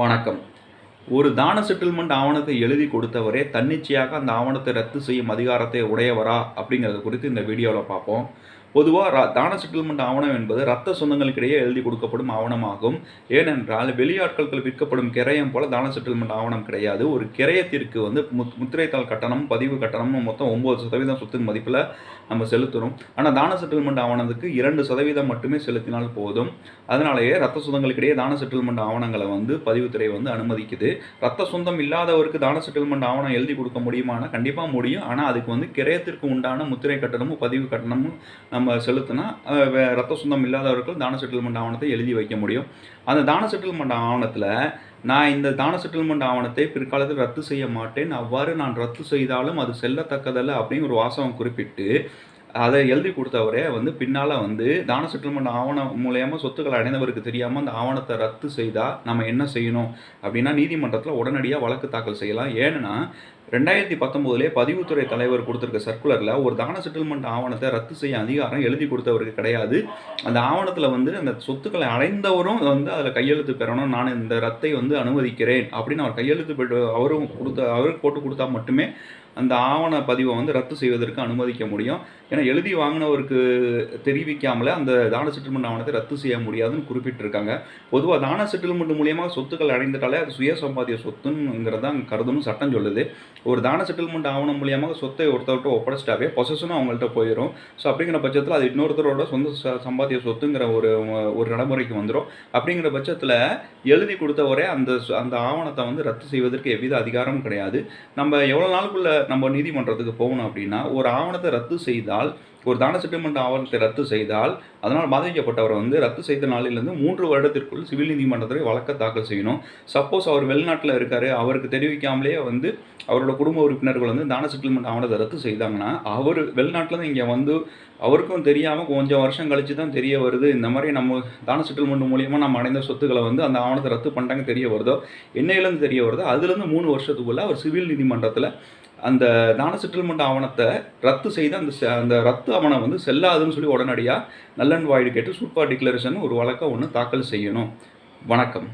வணக்கம். ஒரு தான செட்டில்மெண்ட் ஆவணத்தை எழுதி கொடுத்தவரே தன்னிச்சையாக அந்த ஆவணத்தை ரத்து செய்யும் அதிகாரத்தை உடையவரா அப்படிங்கிறத குறித்து இந்த வீடியோவில் பார்ப்போம். பொதுவாக தான செட்டில்மெண்ட் ஆவணம் என்பது இரத்த சொந்தங்களுக்கிடையே எழுதி கொடுக்கப்படும் ஆவணமாகும். ஏனென்றால் வெளியாட்களுக்கு விற்கப்படும் கிரயம் போல தான செட்டில்மெண்ட் ஆவணம் கிடையாது. ஒரு கிரயத்திற்கு முத்திரைத்தாள் கட்டணம், பதிவு கட்டணம் மொத்தம் 9% சொத்தின் மதிப்பில் நம்ம செலுத்துகிறோம். ஆனால் தான செட்டில்மெண்ட் ஆவணத்துக்கு 2% மட்டுமே செலுத்தினால் போதும். அதனாலேயே இரத்த சொந்தங்களுக்கிடையே தான செட்டில்மெண்ட் ஆவணங்களை பதிவுத்துறை அனுமதிக்குது. இரத்த சொந்தம் இல்லாதவருக்கு தான செட்டில்மெண்ட் ஆவணம் எழுதி கொடுக்க முடியுமானா கண்டிப்பாக முடியும். ஆனால் அதுக்கு கிரயத்திற்கு உண்டான முத்திரை கட்டணமும் பதிவு கட்டணமும் நம்ம செலுத்தினா இரத்த சொந்தம் இல்லாதவர்கள் தான செட்டில்மெண்ட் ஆவணத்தை எழுதி வைக்க முடியும். அந்த தான செட்டில்மெண்ட் ஆவணத்தில் நான் இந்த தான செட்டில்மெண்ட் ஆவணத்தை பிற்காலத்தில் ரத்து செய்ய மாட்டேன், அவ்வாறு நான் ரத்து செய்தாலும் அது செல்லத்தக்கதல்ல அப்படின்னு ஒரு வாசகம் குறிப்பிட்டு அதை எழுதி கொடுத்தவரே பின்னால் தான செட்டில்மெண்ட் ஆவணம் மூலயமா சொத்துக்களை அடைந்தவருக்கு தெரியாமல் அந்த ஆவணத்தை ரத்து செய்தால் நம்ம என்ன செய்யணும் அப்படின்னா நீதிமன்றத்தில் உடனடியாக வழக்கு தாக்கல் செய்யலாம். ஏன்னா 2019 பதிவுத்துறை தலைவர் கொடுத்துருக்க சர்க்குலரில் ஒரு தான செட்டில்மெண்ட் ஆவணத்தை ரத்து செய்ய அதிகாரம் எழுதி கொடுத்தவருக்கு கிடையாது. அந்த ஆவணத்தில் அந்த சொத்துக்களை அடைந்தவரும் அதில் கையெழுத்து பெறணும். நான் இந்த ரத்தை அனுமதிக்கிறேன் அப்படின்னு அவர் கையெழுத்து பெற்று அவருக்கு போட்டு கொடுத்தா மட்டுமே அந்த ஆவண பதிவை ரத்து செய்வதற்கு அனுமதிக்க முடியும். ஏன்னா எழுதி வாங்கினவருக்கு தெரிவிக்காமலே அந்த தான செட்டில்மெண்ட் ஆவணத்தை ரத்து செய்ய முடியாதுன்னு குறிப்பிட்டிருக்காங்க. பொதுவாக தான செட்டில்மெண்ட் மூலியமாக சொத்துக்கள் அடைந்துட்டாலே அது சுய சம்பாத்திய சொத்துங்கிறத கருதுன்னு சட்டம் சொல்லுது. ஒரு தான செட்டில்மெண்ட் ஆவணம் மூலியமாக சொத்தை ஒருத்தவர்கிட்ட ஒப்படைச்சிட்டாவே பொசஷனும் அவங்கள்ட்ட போயிடும். ஸோ அப்படிங்கிற பட்சத்தில் அது இன்னொருத்தரோட சொந்த சம்பாத்திய சொத்துங்கிற ஒரு நடைமுறைக்கு வந்துடும். அப்படிங்கிற பட்சத்தில் எழுதி கொடுத்தவரே அந்த ஆவணத்தை ரத்து செய்வதற்கு எவ்வித அதிகாரமும் கிடையாது. நம்ம எவ்வளோ நாளுக்குள்ள நம்ம நீதிமன்றத்துக்கு போகணும் அப்படின்னா ஒரு ஆவணத்தை ரத்து செய்தால், ஒரு தான செட்டில்மெண்ட் ஆவணத்தை ரத்து செய்தால் அதனால் பாதிக்கப்பட்டவர் ரத்து செய்த நாளிலிருந்து 3 வருடத்திற்குள் சிவில் நீதிமன்றத்தில் வழக்கு தாக்கல் செய்யணும். சப்போஸ் அவர் வெளிநாட்டில் இருக்காரு, அவருக்கு தெரிவிக்காமலே அவரோட குடும்ப உறுப்பினர்கள் தான செட்டில்மெண்ட் ஆவணத்தை ரத்து செய்தாங்கன்னா அவர் வெளிநாட்டில் இங்கே அவருக்கும் தெரியாமல் கொஞ்சம் வருஷம் கழித்து தான் தெரிய வருது, இந்த மாதிரி நம்ம தான செட்டில்மெண்ட் மூலியமாக நம்ம அடைந்த சொத்துக்களை அந்த ஆவணத்தை ரத்து பண்ணிட்டாங்க தெரிய வருதோ, என்னையிலேருந்து தெரிய வருதோ, அதுலேருந்து 3 வருஷத்துக்குள்ளே அவர் சிவில் நீதிமன்றத்தில் அந்த தான செட்டில்மெண்ட் ஆவணத்தை ரத்து செய்து அந்த ரத்து ஆவணம் செல்லாதுன்னு சொல்லி உடனடியாக நல்லன் வாய்டு கேட்டு சூப்பர் டிக்ளரேஷன் ஒரு வழக்கை தாக்கல் செய்யணும். வணக்கம்.